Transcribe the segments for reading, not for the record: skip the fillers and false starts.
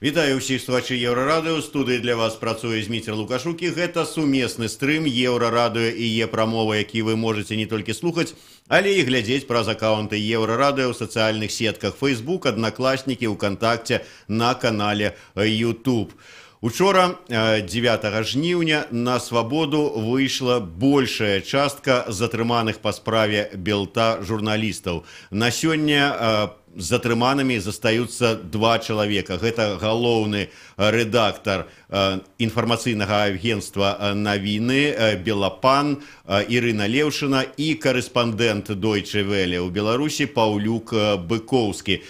Вітаю ўсіх слухачоў Еўрарадыё. Студыі для вас працуе Зміцер Лукашукі. Гэта сумесны стрым Еўрарадыё і Е-прамова, які вы можете не толькі слухаць, але і глядзець праз аккаунты Еўрарадыё ў сацыяльных сетках Facebook, Аднакласнікі, УКонтакце, на канале YouTube. Учора, 9 жніўня, на свабоду выйшла большая частка затрыманых па справе Белта журналістаў. На сёння затрыманымі застаюцца два чалавека. Гэта галоўны рэдактар інфармацыйнага агенцтва «Навіны» Белапан Ірына Леўшына і карэспандэнт Deutsche Welle ў Беларусі Паўлюк Быкоўскі.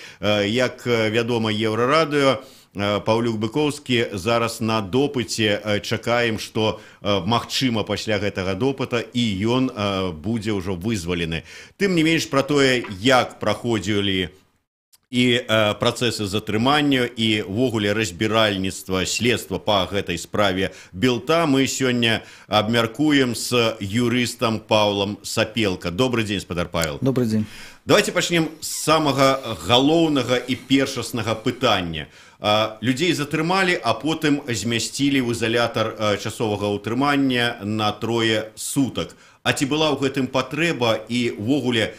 Як вядома Еўрарадыё, Паўлюк Быкоўскі зараз на допыце. Чакаем, што магчыма пасля гэтага допыта і ён будзе ўжо вызвалены. Тым не менш, пра тое, як праходзілі і працэсы затрымання і ўвогуле разбіральніцтва следства па гэтай справе Белта мы сёння абмяркуем з юрыстам Паўлам Сапелка. Добрый дзень, спадар Павел. Добрый дзень. Давайте пачнем з самага галоўнага і першаснага пытання. Людзей затрымалі, а потым змясцілі ў изолятар часовага ўтрымання на 3 сутак. А ці была ў гэтым патрэба і ўвогуле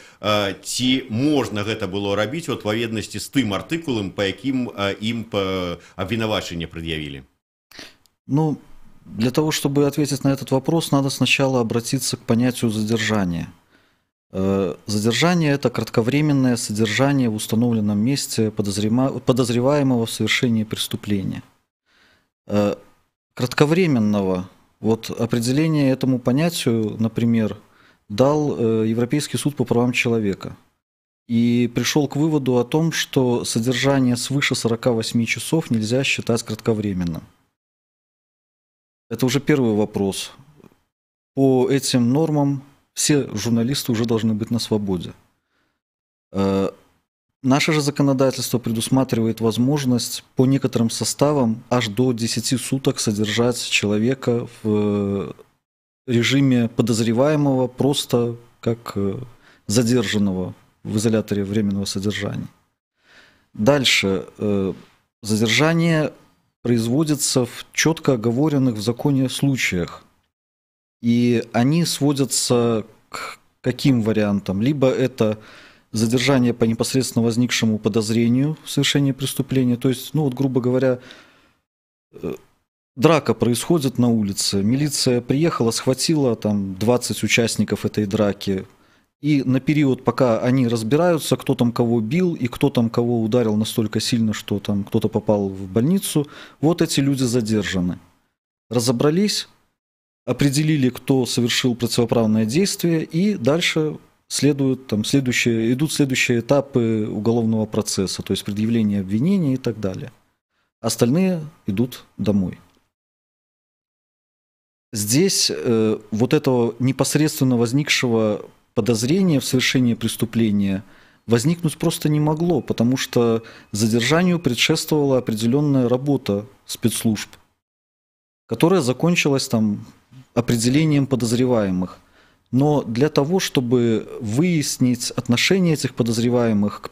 ці можна гэта было рабіць у адпаведнасці з тым артыкулам, па якім ім абвінавачанне предъявили? Ну, для того, чтобы ответить на этот вопрос, надо сначала обратиться к понятию задержания. Задержание – это кратковременное содержание в установленном месте подозреваемого в совершении преступления. Кратковременного, вот определение этому понятию, например, дал Европейский суд по правам человека и пришел к выводу о том, что содержание свыше 48 часов нельзя считать кратковременным. Это уже первый вопрос. По этим нормам все журналисты уже должны быть на свободе. Наше же законодательство предусматривает возможность по некоторым составам аж до 10 суток содержать человека в режиме подозреваемого, просто как задержанного в изоляторе временного содержания. Дальше. Задержание производится в четко оговоренных в законе случаях. И они сводятся к каким вариантам? Либо это задержание по непосредственно возникшему подозрению в совершении преступления, то есть, ну вот, грубо говоря, драка происходит на улице, милиция приехала, схватила там 20 участников этой драки, и на период, пока они разбираются, кто там кого бил и кто там кого ударил настолько сильно, что там кто-то попал в больницу, вот эти люди задержаны. Разобрались, определили, кто совершил противоправное действие, и дальше идут следующие этапы уголовного процесса, то есть предъявление обвинения и так далее. Остальные идут домой. Здесь вот этого непосредственно возникшего подозрения в совершении преступления возникнуть просто не могло, потому что задержанию предшествовала определенная работа спецслужб, которая закончилась там определением подозреваемых. Но для того, чтобы выяснить отношение этих подозреваемых к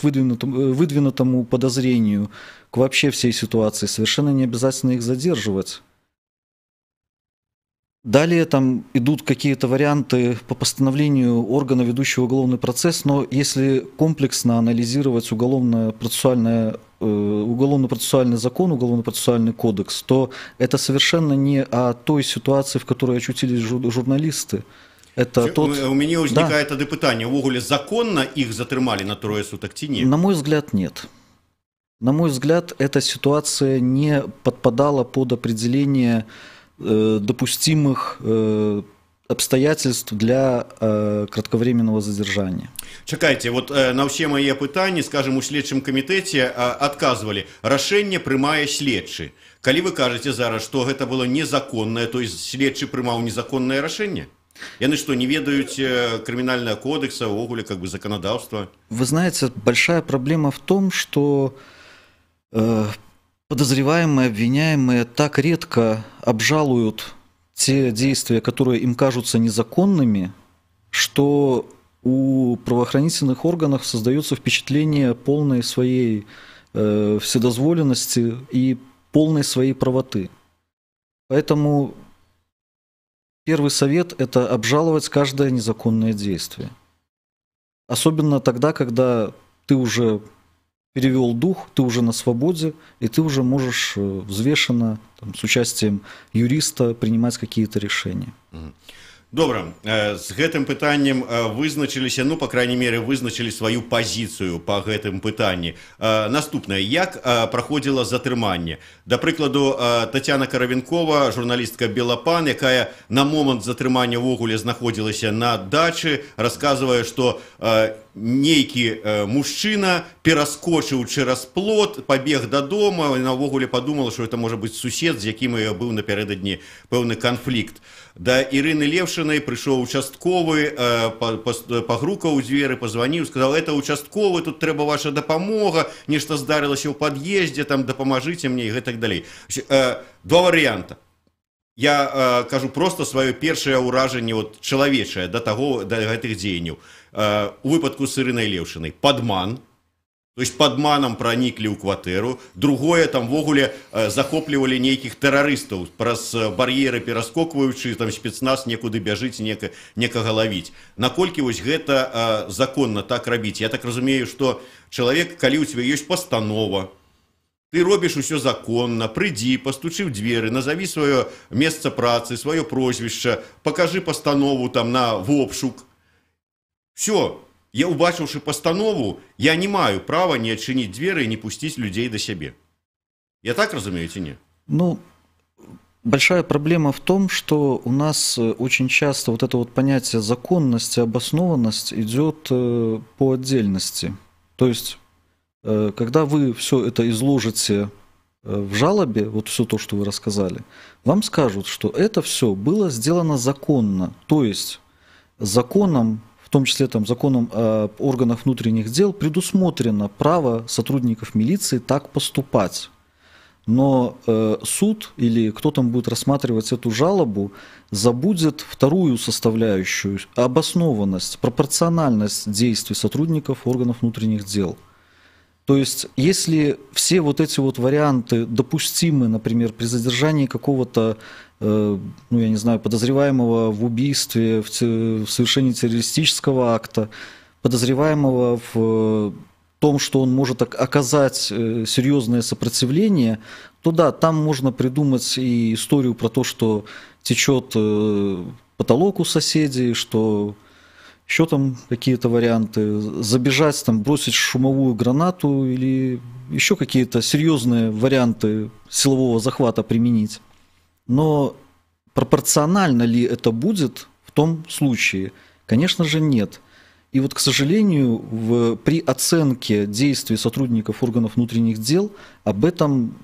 выдвинутому подозрению, к вообще всей ситуации, совершенно не обязательно их задерживать. Далее там идут какие-то варианты по постановлению органа, ведущего уголовный процесс, но если комплексно анализировать уголовно-процессуальный закон, уголовно-процессуальный кодекс, то это совершенно не о той ситуации, в которой очутились журналисты. Это У меня возникает это пытание. Увогуле законно их затрымали на 3 суток ці не? На мой взгляд, нет. На мой взгляд, эта ситуация не подпадала под определение допустимых обстоятельств для кратковременного задержания. Чакайте, вот на все мои пытания, скажем, у следчым комитете отказывали. Рашэнне прымае следчы. Калі вы кажете зараз, что это было незаконное, то есть следчы прымаў незаконное рашэнне? Яны что, не ведают криминального кодекса, увогуле как бы законодавства? Вы знаете, большая проблема в том, что подозреваемые, обвиняемые так редко обжалуют те действия, которые им кажутся незаконными, что у правоохранительных органов создается впечатление полной своей вседозволенности и полной своей правоты. Поэтому первый совет – это обжаловать каждое незаконное действие. Особенно тогда, когда ты уже перевел дух, ты уже на свободе, и ты уже можешь взвешенно, там, с участием юриста принимать какие-то решения. Добра, з гэтым пытаннем вызначыліся, ну, по крайней мере, вызначылі сваю пазіцыю па гэтым пытанні. Наступнае, як праходзіла затрыманне? Да прыкладу, Тацяна Каравенкова, журналістка «Белапан», якая на момант затрымання ўвогуле знаходзілася на дачы, расказвае, што нейкі мужчына пераскочыў цераз плот, пабег дадому, і навогуле падумала, што это можа быць сусед, з якім быў напярэдадні пэўны канфлікт. Да Ірыны Левшынай прыйшоў участковы, пагрукаў у дзверы, пазваніў, сказаў: это участковы, тут трэба ваша дапамога, нешта здарылася ў пад'ездзе, там дапамажыце мне і гэтак далей. Два варыянта. Я кажу просто сваё першае ўражанне чалавечае да гэтых дзеянняў. У выпадку з Ірынай Левшынай падман. То есть падманам праніклі ў кватэру. Другое, там ввогуле захоплівалі нейкіх тэрарыстаў, праз бар'еры пераскокваючы, там спецназ некуды бяжыць, некага лавіць. Наколькі вось гэта законна так рабіць? Я так разумею, што чалавек, калі ў цябе ёсць пастанова, ты робіш усё законна, прыйдзі, пастучы ў дзверы, назаві сваё месца працы, сваё прозвішча, пакажы пастанову там на вобшук. Всё. Я, убачыўшы пастанову, я не маю права не адчыніць дзверы і не пусціць людзей да сябе. Я так разумею ці не? Ну, большая проблема в том, что у нас очень часто вот это вот понятие законности, обоснованность идет по отдельности. То есть, когда вы все это изложите в жалобе, вот все то, что вы рассказали, вам скажут, что это все было сделано законно. То есть, законом, в том числе там, законом о органах внутренних дел, предусмотрено право сотрудников милиции так поступать. Но суд или кто там будет рассматривать эту жалобу забудет вторую составляющую – обоснованность, пропорциональность действий сотрудников органов внутренних дел. То есть, если все вот эти вот варианты допустимы, например, при задержании какого-то, ну, я не знаю, подозреваемого в убийстве, в совершении террористического акта, подозреваемого в том, что он может оказать серьезное сопротивление, то да, там можно придумать и историю про то, что течет потолок у соседей, что еще там какие-то варианты, забежать, там, бросить шумовую гранату или еще какие-то серьезные варианты силового захвата применить. Но пропорционально ли это будет в том случае? Конечно же, нет. И вот, к сожалению, при оценке действий сотрудников органов внутренних дел об этом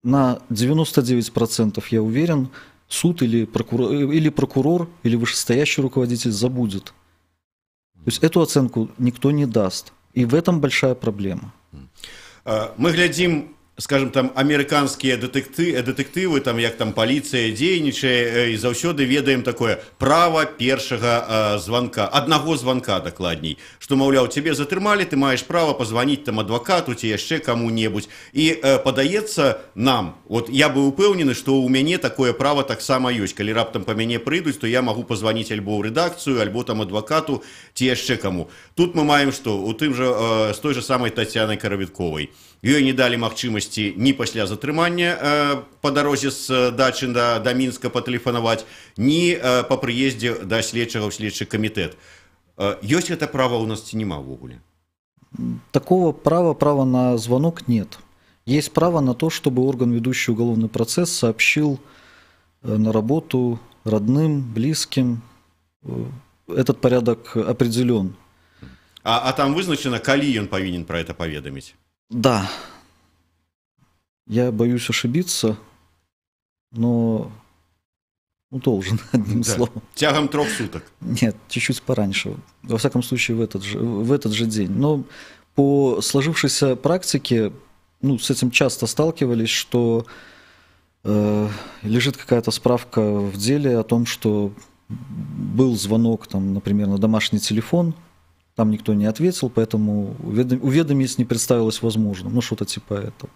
на 99%, я уверен, суд или прокурор, или вышестоящий руководитель забудет. То есть эту оценку никто не даст. И в этом большая проблема. Мы глядим, скажем, там амерыканскія дэтэктывы, там як там паліцыя дзейнічае, і заўсёды ведаем такое права першага званка, аднаго званка дакладней, што, маўляў, цябе затрымалі, ты маеш права пазваніць там адвакату ці яшчэ каму-небудзь. І падаецца нам, вот я бы упэўнены, што ў мяне такое права таксама ёсць. Калі раптам па мяне прыйдуць, то я магу пазваніць альбо ў рэдакцыю, альбо там адвакату ці яшчэ каму. Тут мы маем што? У тым жа, з той жа самай Тацянай Каравенковай. Ёй не далі магчымасці ні пасля затрымання па дарозе з дачы да Мінска патэлефанаваць, ні па прыездзе да следчага ў следчы камітэт. Ёсць гэта права ў нас ці няма ўвогуле? Такого права на звонок нет. Есть право на то, чтобы орган, ведущий уголовный процесс, сообщил на работу родным, близким. Этот порядок определен. А там вызначена, калі ён павінен пра гэта паведаміць? Да, я боюсь ошибиться, но должен, одним словом. Тягом 3 суток? Нет, чуть-чуть пораньше, во всяком случае в этот же день. Но по сложившейся практике, ну, с этим часто сталкивались, что лежит какая-то справка в деле о том, что был звонок, там, например, на домашний телефон, там никто не ответил, поэтому уведомить не представилось возможным. Ну, что-то типа этого.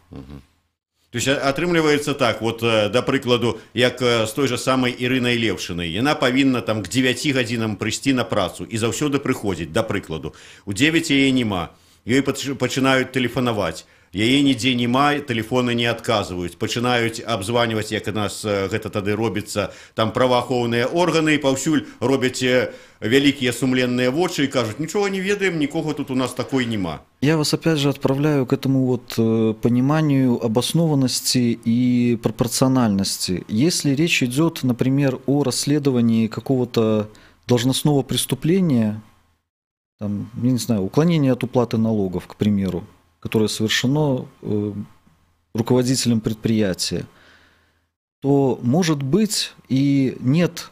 То есть атрымліваецца так, вот, да прыкладу, як з той жа самай Ірынай Левшынай. Яна павінна там к 9 гадзінам прыйсці на працу і заўсёды прыходзіць, да прыкладу. У 9 яе няма, ёй пачынаюць тэлефанаваць. Яе нідзе няма, тэлефоны не адказваюць, пачынаюць абзваніваць, як у нас гэта тады робіцца, там праваахоўныя органы, і паўсюль робяць вялікія сумленныя вочы і кажуць, нічога не ведаем, нікога тут у нас такой нема. Я вас опять же отправляю к этому вот пониманию обоснованности и пропорциональности. Если речь идет, например, о расследовании какого-то должностного преступления, там, я не знаю, уклонение от уплаты налогов, к примеру, которое совершено руководителем предприятия, то, может быть, и нет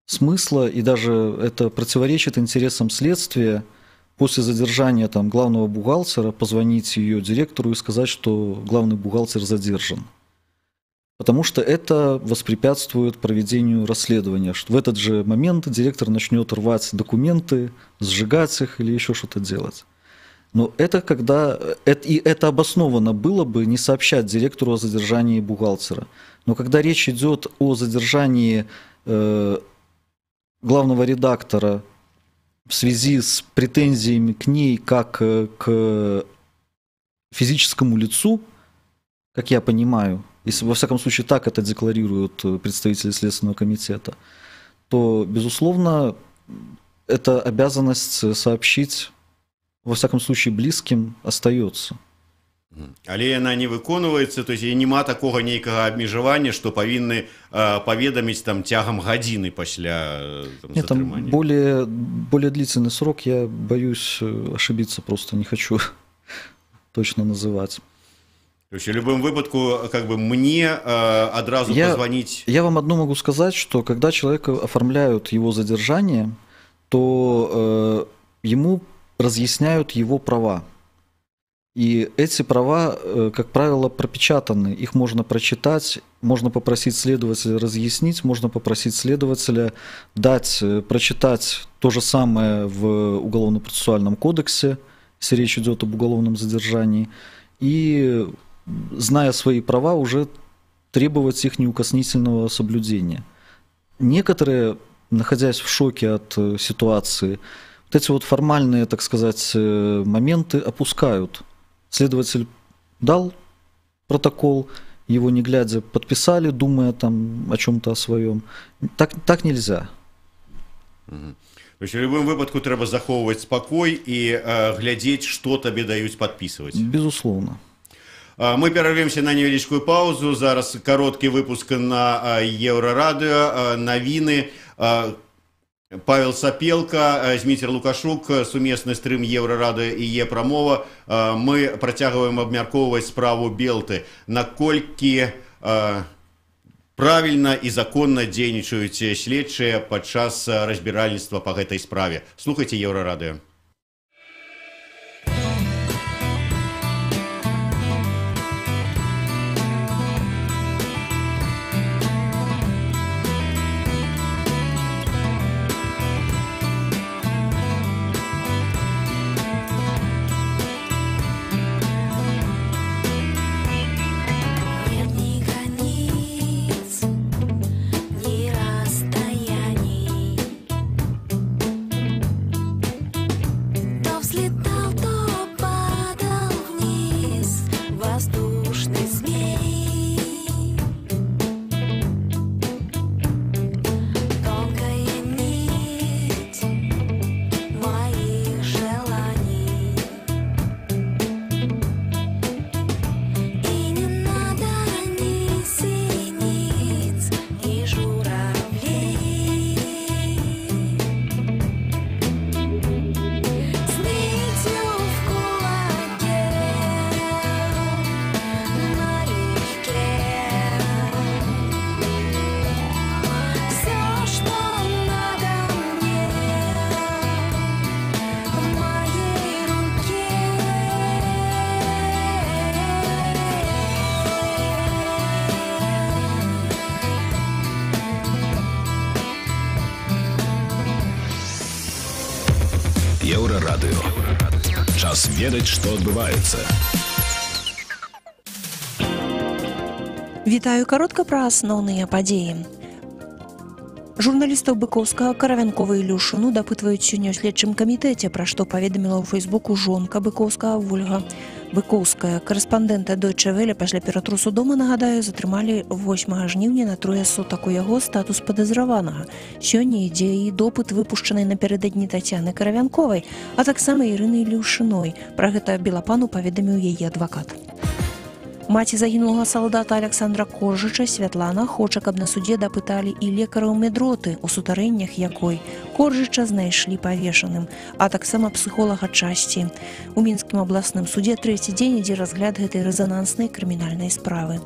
смысла, и даже это противоречит интересам следствия, после задержания там, главного бухгалтера позвонить ее директору и сказать, что главный бухгалтер задержан. Потому что это воспрепятствует проведению расследования. Что в этот же момент директор начнет рвать документы, сжигать их или еще что-то делать. Но это когда, и это обоснованно было бы не сообщать директору о задержании бухгалтера. Но когда речь идет о задержании главного редактора в связи с претензиями к ней как к физическому лицу, как я понимаю, если во всяком случае так это декларируют представители Следственного комитета, то, безусловно, эта обязанность сообщить во всяком случае близким остается. Але яна не выконваецца, то есть няма такога нейкага абмежавання, што павінны паведаміць там цягам гадзіны пасля затрымання. Более длительный срок, я боюсь ошибиться, просто не хочу точно называть. То есть в любом выпадку как бы мне одразу позвонить. Я вам одно могу сказать, что когда человека оформляют его задержание, то ему разъясняют его права. И эти права, как правило, пропечатаны. Их можно прочитать, можно попросить следователя разъяснить, можно попросить следователя прочитать то же самое в Уголовно-процессуальном кодексе, если речь идет об уголовном задержании, и, зная свои права, уже требовать их неукоснительного соблюдения. Некоторые, находясь в шоке от ситуации, вот эти вот формальные, так сказать, моменты опускают. Следователь дал протокол, его не глядя подписали, думая там о чем-то о своем. Так нельзя. То есть в любом выпадку треба захоўваць спакой і глядзець, што табе даюць падпісваць. Безусловно. Мы перервемся на невеличкую паузу. Зараз кароткі выпуск на Еўрарадыё, навіны. Павел Сапелка, Зміцер Лукашук, сумесны стрым Еўрарадыё і Е-прамова. Мы працягваем абмяркоўваць справу Белты. Наколькі правільна і законна дзейнічаюць следчыя падчас разбіральніцтва па гэтай справе. Слухайце Еўрарадыё. Еўрарадыё. Час ведаць, што адбываецца. Вітаю каротка пра асноўныя падзеі. Журналістаў Быкоўскага, Каравянкова і Ілюшыну дапытваюць сёння ў следчым камітэце, пра што паведаміла ў Фейсбуку жонка Быкоўскага Вольга Быкоўская. Карэспандэнта Deutsche Welle пасля ператрусу дома, нагадаю, затрымалі 8 жніўня на 3 сутак. У яго статус падазраванага. Сёння ідзе і допыт выпушчанай напярэдадні Тацяны Каравянковай, а таксама Ірыны Ілюшыной. Пра гэта Белапану паведаміў яе адвакат. Маці загінулага салдата Александра Коржыча Святлана хоча, каб на судзе дапыталі і лекараў медроты, у сутарэннях якой Коржыча знайшлі павешаным, а таксама псіхолага часці. У Мінскім абласным судзе трэці дзень ідзе разгляд гэтай рэзананснай крымінальнай справы.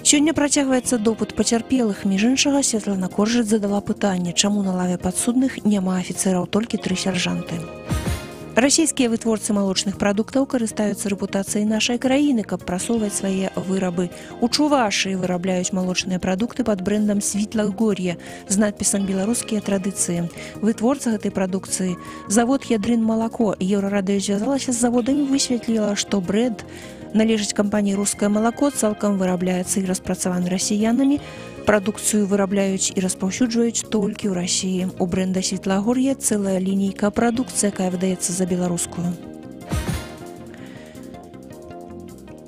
Сёння працягваецца допыт пацярпелых. Між іншага, Святлана Коржыч задала пытанне, чаму на лаве падсудных няма афіцэраў, толькі 3 сяржанты. Расійскія вытворцы малочных прадуктаў карыстаюцца рэпутацыяй нашай краіны, каб прасоўваць свае вырабы. У Чувашыі вырабляюць малочныя прадукты пад брэндам «Світлагор'е» з надпісам «Беларускія традыцыі». Вытворца гэтай прадукцыі – завод «Ядрын Малако». Еўрарадыё звязалася з заводам і высветліла, што брэнд належыць кампаніі «Рускае малако», цалкам вырабляецца і распрацаваны расіянамі. Прадукцыю вырабляюць і распаўсюджваюць толькі ў Расіі. У брэнда «Світлагор'е» цэлая лінейка прадукцыі, якая выдаецца за беларускую.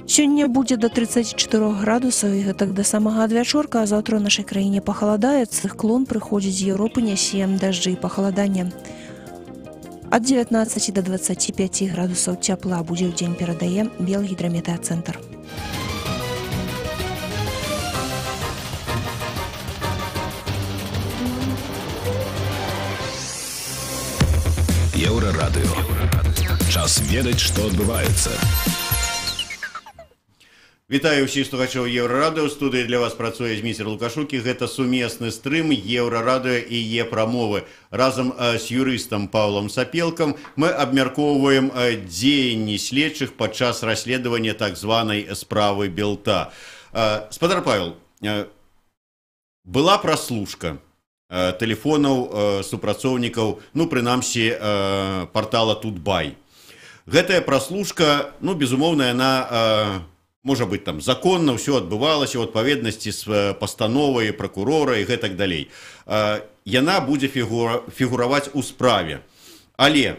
Сёння будзе да 34 градусаў, і гэтак да самага адвячорка, а заўтра ў нашай краіне пахаладае. Цыклон прыходзіць з Еўропы, нясе дажджы і пахаладанне. Ад 19 до 25 градусаў цяпла будзе ў дзень, перадае Белгідраметэацэнтр. Еўрарадыё. Час ведаць, што адбываецца. Вітаю ўсіх слухачоў Еўрарадыё. У студыі для вас працуе Зміцер Лукашукі. Гэта сумесны стрым Еўрарадыё і Е-прамовы. Разам з юрыстам Паўлам Сапелкам мы абмяркоўваем дзеянні следчых падчас расследавання так званай справы Белта. Спадар Павел, была праслушка тэлефонаў супрацоўнікаў, прынамсі, партала Тутбай. Гэтая праслушка, безумоўна, яна, можа быць, там законна, ўсё адбывалася ў адпаведнасці з пастановай пракурора і гэтак далей. Яна будзе фігураваць у справе. Але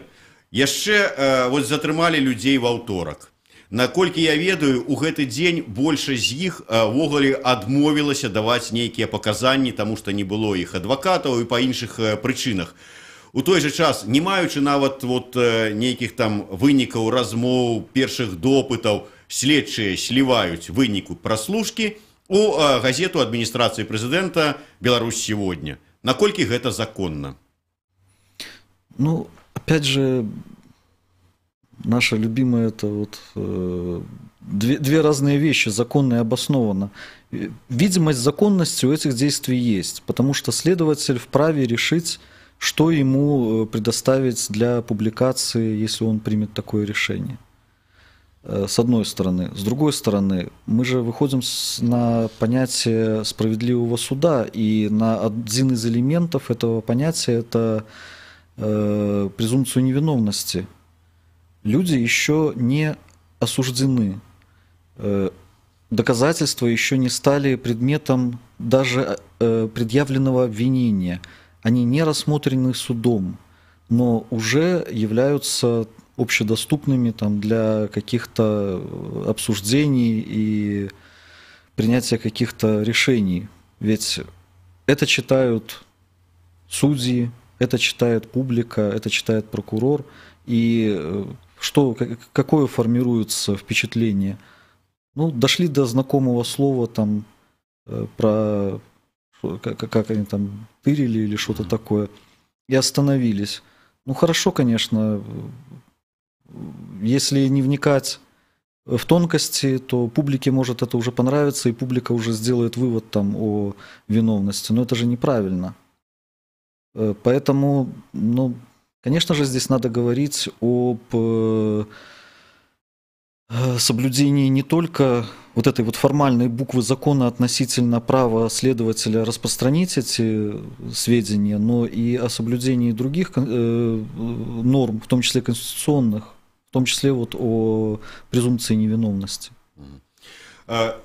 яшчэ затрымалі людзей ва ўторак. Наколькі я ведаю, у гэты дзень большасць з іх увогуле адмовілася даваць нейкія паказанні, таму што не было іх адвакатаў і па іншых прычынах. У той жа час, не маючы нават нейкіх там вынікаў размоў, першых допытаў, следчыя сліваюць выніку праслушкі у газету адміністрацыі прэзідэнта «Беларусь сегодня». Наколькі гэта законна? Опять же, наша любимая это две разные вещи, законно и обоснованно. Видимость законности у этих действий есть, потому что следователь вправе решить, что ему предоставить для публикации, если он примет такое решение. С одной стороны. С другой стороны, мы же выходим на понятие справедливого суда, и на один из элементов этого понятия это презумпцию невиновности. Люди еще не осуждены. Доказательства еще не стали предметом даже предъявленного обвинения. Они не рассмотрены судом, но уже являются общедоступными для каких-то обсуждений и принятия каких-то решений. Ведь это читают судьи, это читает публика, это читает прокурор. И какое формируется впечатление? Дошли до знакомого слова про как они там тырили или что-то такое, и остановились. Хорошо, конечно, если не вникать в тонкости, то публике может это уже понравиться, и публика уже сделает вывод о виновности, но это же неправильно. Поэтому, конечно же, здесь надо говорить об соблюдении не только вот этой вот формальной буквы закона относительно права следователя распространить эти сведения, но и о соблюдении других норм, в том числе конституционных, в том числе вот о презумпции невиновности.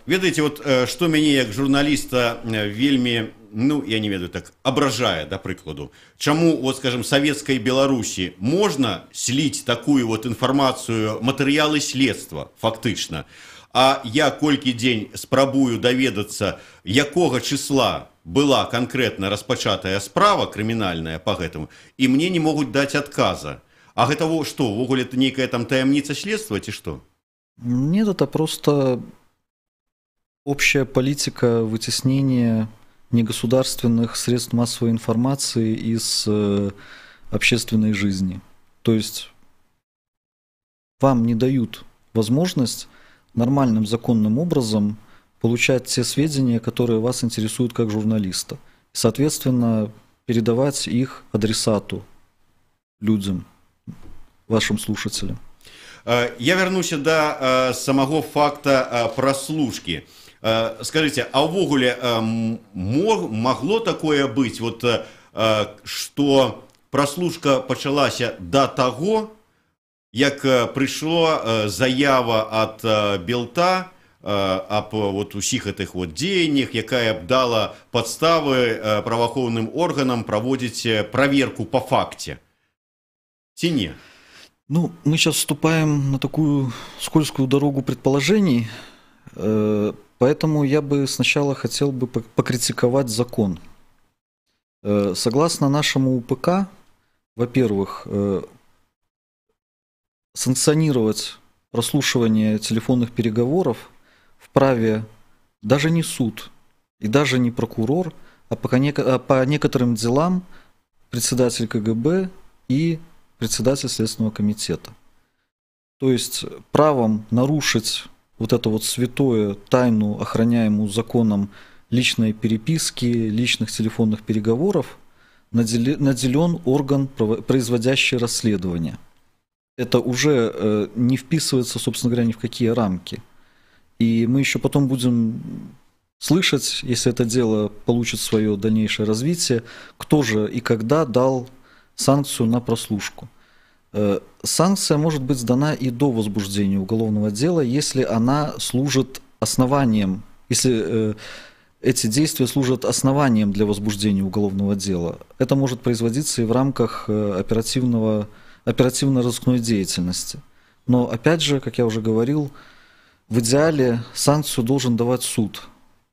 Ведаеце, вот што мяне як журналіста вельмі, ну я не ведаю, так абражае, да прыкладу, чаму, вот скажем, савецкай Беларусі можна сліць такую вот інфармацыю, матэрыялы следства фактычна, а я колькі дзень спрабую даведацца, якога числа была канкрэтна распачатая справа крымінальная па гэтаму, і мне не могуць даць адказа. А гэта што, увогуле это нейкая там таямніца следства ці што? Нет, это просто общая политика вытеснения негосударственных средств массовой информации из общественной жизни. То есть вам не дают возможность нормальным законным образом получать те сведения, которые вас интересуют как журналиста. И, соответственно, передавать их адресату, людям, вашим слушателям. Я вернуся до самого факта прослушки. Скажите, а увогуле могло такое быть, вот, что прослушка пачалася до того, як прыйшла заява от Белта об вот усіх этих вот дзеяннях, якая б дала подставы праваахоўным органам проводить проверку по факте? Ці не? Ну, мы сейчас вступаем на такую скользкую дорогу предположений, поэтому я бы сначала хотел бы покритиковать закон. Согласно нашему УПК, во-первых, санкционировать прослушивание телефонных переговоров вправе даже не суд и даже не прокурор, а по некоторым делам председатель КГБ и председатель Следственного комитета. То есть правом нарушить вот это вот святое, тайну, охраняемую законом личной переписки, личных телефонных переговоров, наделен орган, производящий расследование. Это уже не вписывается, собственно говоря, ни в какие рамки. И мы еще потом будем слышать, если это дело получит свое дальнейшее развитие, кто же и когда дал санкцию на прослушку. Санкция может быть дана и до возбуждения уголовного дела, если она служит основанием, если эти действия служат основанием для возбуждения уголовного дела. Это может производиться и в рамках оперативно-розыскной деятельности. Но опять же, как я уже говорил, в идеале санкцию должен давать суд.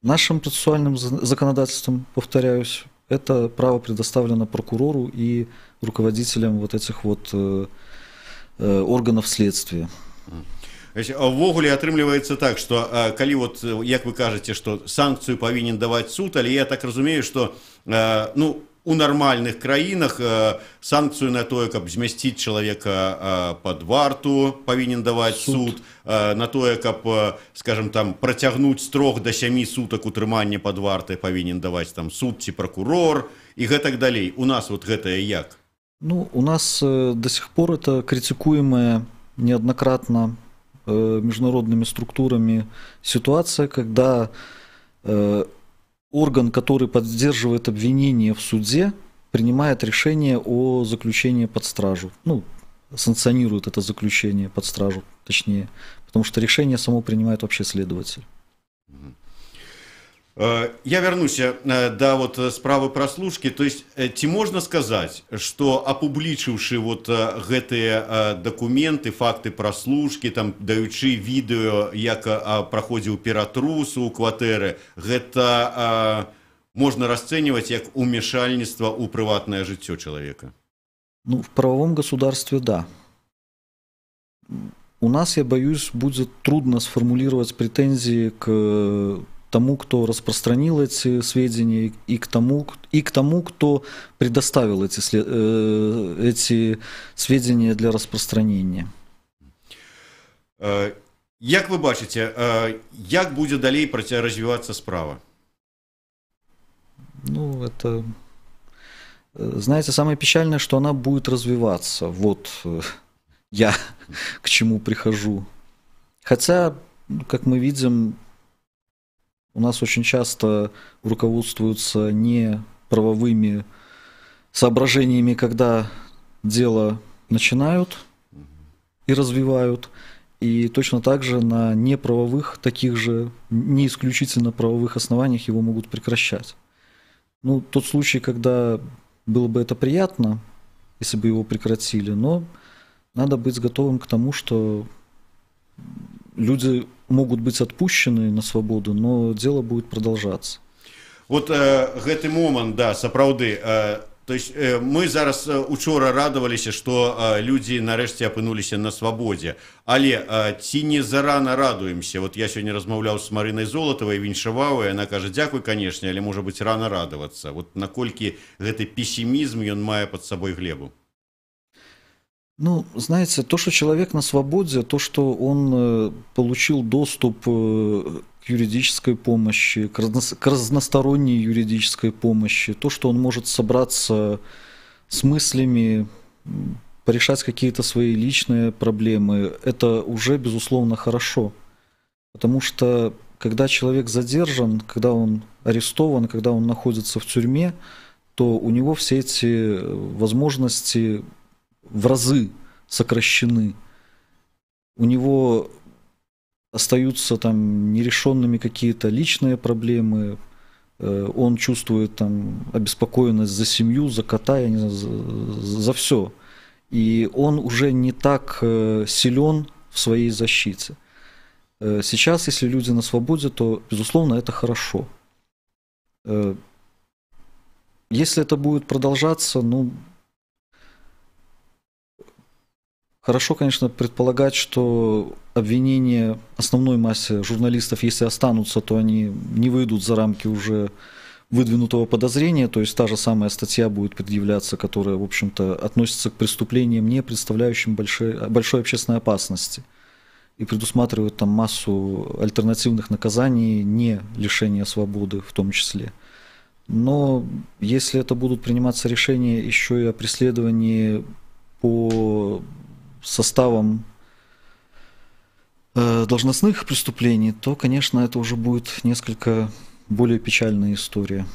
Нашим процессуальным законодательством, повторяюсь, это право предоставлено прокурору и руководителям вот этих вот органов следствия. Ввогуле атрымліваецца так, што калі вот, як вы кажаце, што санкцыю павінен даваць суд, але я так разумею, што ну, у нармальных краінах санкцыю на тое, каб змясціць чалавека пад варту, павінен даваць суд, на тое, каб, скажем, там працягнуць з 3 до 7 сутак утрымання пад вартай павінен даваць там суд ці прокурор і гэтак далей. У нас вот гэтае як? Ну, у нас до сих пор это критикуемая неоднократно международными структурами ситуация, когда орган, который поддерживает обвинение в суде, принимает решение о заключении под стражу. Ну, санкционирует это заключение под стражу, точнее, потому что решение само принимает вообще следователь. Я вернуся до вот справы прослушки. То есть, ці можна сказать, что опублічыўшы вот гэтыя документы, факты прослушки, там даючы відэо, як праходзіў ператрус у кватэры, гэта можно расцэньваць як умешальніцтва ў прыватнае жыццё человека? Ну, в правовом государстве, да. У нас, я боюсь, будет трудно сформулировать претензии к тому, кто распространил эти сведения, и к тому, кто предоставил эти сведения для распространения. Як вы бачите, як будет далей развиваться справа? Ну, это, знаете, самое печальное, что она будет развиваться. Вот я к чему прихожу. Хотя, как мы видим, У нас очень часто руководствуются не правовыми соображениями, когда дело начинают и развивают, и точно так же на неправовых, таких же, не исключительно правовых основаниях его могут прекращать. Ну, тот случай, когда было бы это приятно, если бы его прекратили, но надо быть готовым к тому, что люди могут быть отпущены на свободу, но дело будет продолжаться. Вот гэты момант, да, сапраўды, то есть мы зараз учора радаваліся, што людзі нарэшце апынуліся на свабодзе, але ці не зарана радуемся? Вот я сёння размаўляў з Марынай Золатавай, віншаваў, і яна кажа: дзякуй, канешне, але можа быць рана радавацца. Вот наколькі гэты пессимизм ён мае пад сабой глебу? Ну, знаете, то, что человек на свободе, то, что он получил доступ к юридической помощи, к разносторонней юридической помощи, то, что он может собраться с мыслями, порешать какие-то свои личные проблемы, это уже, безусловно, хорошо. Потому что, когда человек задержан, когда он арестован, когда он находится в тюрьме, то у него все эти возможности в разы сокращены. У него остаются там нерешенными какие-то личные проблемы, он чувствует там обеспокоенность за семью, за кота, я не знаю, за все. И он уже не так силен в своей защите. Сейчас, если люди на свободе, то, безусловно, это хорошо. Если это будет продолжаться, ну, хорошо, конечно, предполагать, что обвинения основной массе журналистов, если останутся, то они не выйдут за рамки уже выдвинутого подозрения, то есть та же самая статья будет предъявляться, которая, в общем-то, относится к преступлениям, не представляющим большой общественной опасности, и предусматривает там массу альтернативных наказаний, не лишения свободы в том числе. Но если это будут приниматься решения еще и о преследовании по составом должностных преступлений, то, конечно, это уже будет несколько более печальная история.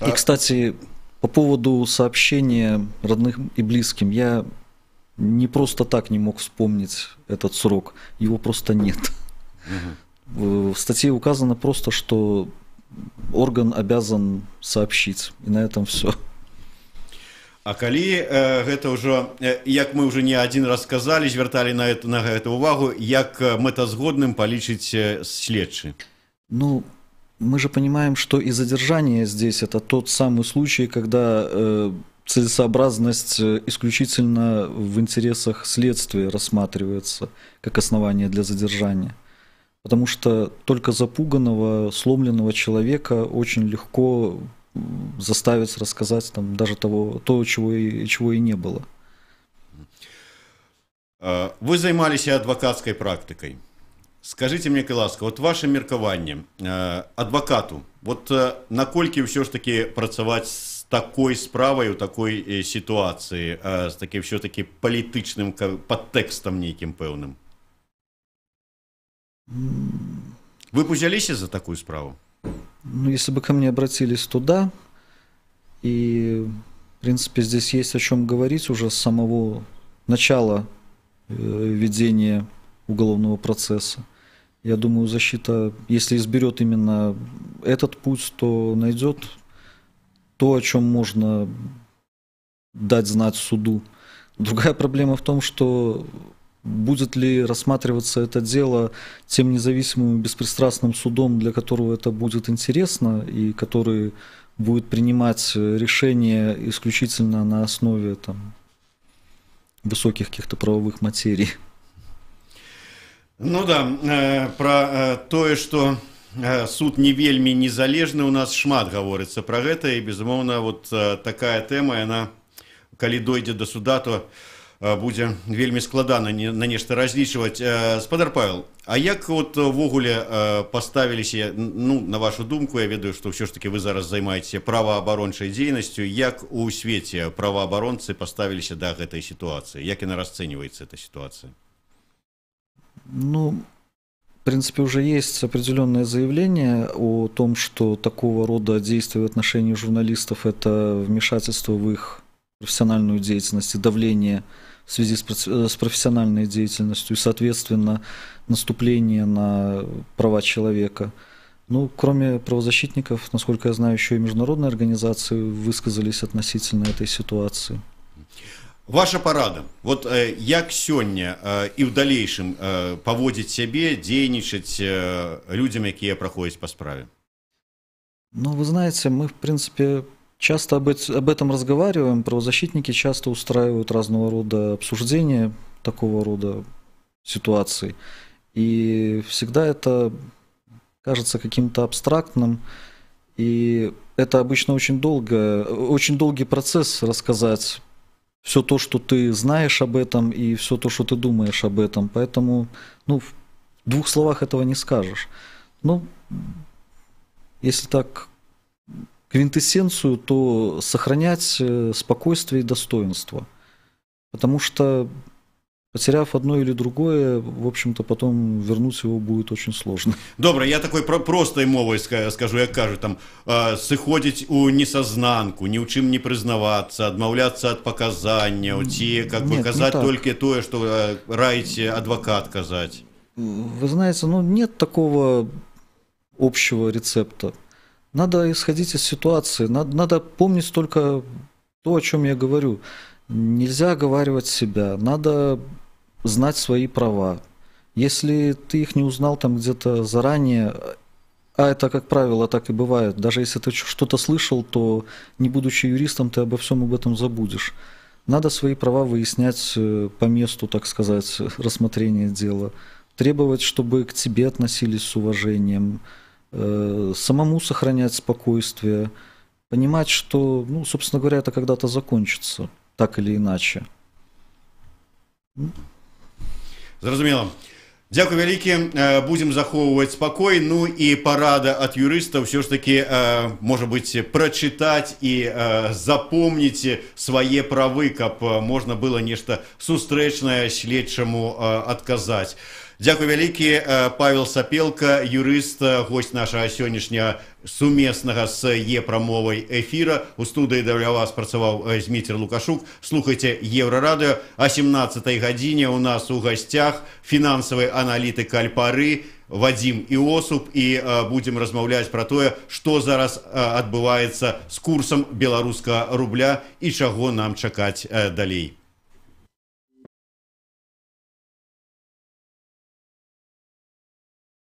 И, кстати, по поводу сообщения родным и близким, я не просто так не мог вспомнить этот срок, его просто нет. В статье указано просто, что орган обязан сообщить, и на этом все. А калі гэта ўжо, як мы ўжо не адзін раз сказалі, звярталі на гэта ўвагу, як мэтазгодным палічыць следчы? Ну, мы же понимаем, что и задержание здесь это тот самый случай, когда целесообразность исключительно в интересах следствия рассматривается как основание для задержания. Потому что только запуганного, сломленного человека очень легко заставить рассказать там даже то, чего и не было. Вы займаліся адвакацкай практыкай. Скажите мне, ласка, вот ваше меркаванне адвакату, вот наколькі ўсё ж таки працаваць з такой справай у такой сітуацыі, з таким все-таки палітычным падтэкстам нейкім пэўным? Вы б узяліся за такую справу? Ну, если бы ко мне обратились, то да. И, в принципе, здесь есть о чем говорить уже с самого начала ведения уголовного процесса. Я думаю, защита, если изберет именно этот путь, то найдет то, о чем можно дать знать суду. Другая проблема в том, что будет ли рассматриваться это дело тем независимым и беспристрастным судом, для которого это будет интересно, и который будет принимать решения исключительно на основе там, высоких каких-то правовых материй. Ну да, про тое, что суд не вельмі незалежны, у нас шмат гаворыцца про гэта, і, безумоўна, вот такая тэма, яна, калі дойдзе до суда, то будзе вельмі складана на нешта разлічваць. Спадар Павел, а як вот ввогуле паставіліся, ну, на вашу думку, я ведаю, што ўсё ж таки вы зараз займаецеся праваабарончай дзейнасцю, як у свеце праваабаронцы паставіліся да гэтай сітуацыі? Як яна расцэньваецца, эта сітуацыя? Ну, принципе, уже есть определенное заявление о том, что такого рода действия в отношении журналистов – это вмешательство в их профессиональную деятельность и давление в связи с профессиональной деятельностью и, соответственно, наступление на права человека. Ну, кроме правозащитников, насколько я знаю, еще и международные организации высказались относительно этой ситуации. Ваша парада. Вот як сёння і ў далейшым паводзіць сябе, дзейнічаць людям, якія праходзяць по справе? Ну, вы знаете, мы, в принципе, часто об этом разговариваем. Правозащитники часто устраивают разного рода обсуждения такого рода ситуаций. И всегда это кажется каким-то абстрактным. И это обычно очень долгий процесс рассказать все то, что ты знаешь об этом, и все то, что ты думаешь об этом. Поэтому, ну, в двух словах этого не скажешь. Ну, если так, квинтэссенцию, то сохранять спокойствие и достоинство. Потому что, потеряв одно или другое, в общем-то, потом вернуть его будет очень сложно. Добре, я такой простой мовой скажу, як кажуть, там, сыходзіць у несазнанку, ні ў чым не прызнавацца, адмаўляцца ад паказанняў, ці, как бы, казаць толькі тое, што раіць адвакат казаць. Вы знаете, ну, нет такого общего рецепта. Надо исходить из ситуации, надо помнить только то, о чем я говорю. Нельзя оговаривать себя, надо знать свои права. Если ты их не узнал там где-то заранее, а это, как правило, так и бывает, даже если ты что-то слышал, то, не будучи юристом, ты обо всем об этом забудешь. Надо свои права выяснять по месту, так сказать, рассмотрения дела, требовать, чтобы к тебе относились с уважением, самому сохранять спокойствие, понимать, что, ну, собственно говоря, это когда-то закончится, так или иначе. Зразумела. Дзякуй вялікі, будзем захоўваць спакой. Ну і парада ад юрыстаў ўсё ж такі, можа быць, прачытаць і запомніць свае правы, каб можна было нешта сустрэчнае следчаму адказаць. Дзякуй вялікі, Павел Сапелка, юрыст, госць нашага сённяшняга сумеснага з Е-прамовай эфіра. У студыі для вас працаваў Зміцер Лукашук. Слухайце Еўрарадыё. О 17-й гадзіне у нас у гасцях фінансавы аналітык Альпары Вадзім Іосуп, і будзем размаўляць пра тое, што зараз адбываецца з курсам беларускага рубля і чаго нам чакаць далей.